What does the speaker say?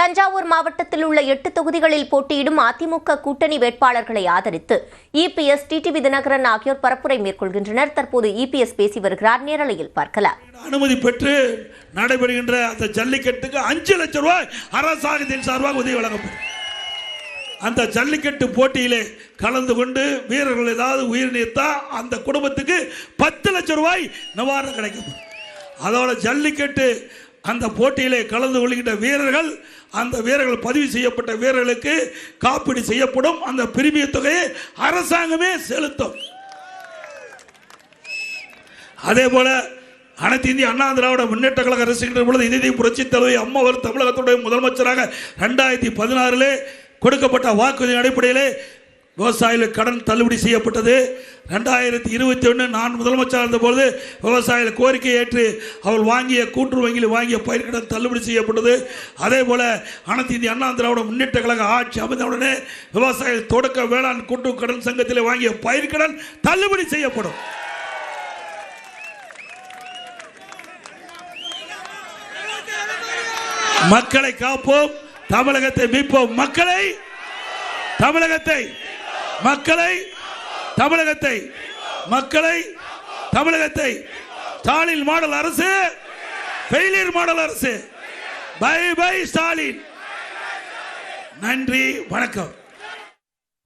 தஞ்சாவூர் மாவட்டத்தில் உள்ள 8 தொகுதிகளில் போட்டியிடும் அதிமுக கூட்டணி வேட்பாளர்களை ஆதரித்து இபிஎஸ், டிடிவி தினகரன் ஆகியோர் பரப்புரை மேற்கொள்கின்றனர். தற்போது இபிஎஸ் பேசி வருகிறார். நேரலையில் பார்க்கலாம். அனுமதி பெற்று நடைபெறுகின்ற அந்த ஜல்லிக்கட்டுக்கு 5 லட்சம் ரூபாய் அரசாங்கத்தின் சார்பாக உதவி வழங்கப்படும். அந்த ஜல்லிக்கட்டு போட்டியிலே கலந்து கொண்டு வீரர்கள் ஏதாவது உயிர் நீத்தா அந்த குடும்பத்துக்கு 10 லட்சம் ரூபாய் நிவாரணம் கிடைக்கும். அதோட ஜல்லிக்கட்டு அந்த போட்டியிலே கலந்து கொள்கின்ற வீரர்கள், அந்த வீரர்கள் பதிவு செய்யப்பட்ட வீரர்களுக்கு காப்பீடு செய்யப்படும். அந்த பிரிமிய தொகையை அரசாங்கமே செலுத்தும். அதே போல அனைத்து இந்திய அண்ணா திராவிட முன்னேற்ற கழக அரசு பொழுது இந்திய புரட்சி தலைவி அம்மா அவர் தமிழகத்துடைய முதலமைச்சராக 2016 கொடுக்கப்பட்ட வாக்குறுதியின் அடிப்படையிலே விவசாயிகளுக்கு கடன் தள்ளுபடி செய்யப்பட்டது. 2021 நான் முதலமைச்சராக இருந்தபோது விவசாயிகள் கோரிக்கை ஏற்று அவர்கள் வாங்கிய கூட்டுறவு வங்கியில் வாங்கிய பயிர்க்கடன் தள்ளுபடி செய்யப்பட்டது. அதே போல அனைத்து இந்திய அண்ணா திராவிட முன்னேற்ற கழக ஆட்சி அமைந்தவுடனே விவசாயிகள் தொடக்க வேளாண் கூட்டுறவு கடன் சங்கத்தில் வாங்கிய பயிர்க்கடன் தள்ளுபடி செய்யப்படும். மக்களை காப்போம், தமிழகத்தை மீட்போம். தமிழகத்தை ஸ்டாலின் மாடல் அரசு, ஃபெயிலியர் மாடல் அரசு. Bye bye Stalin. நன்றி, வணக்கம்.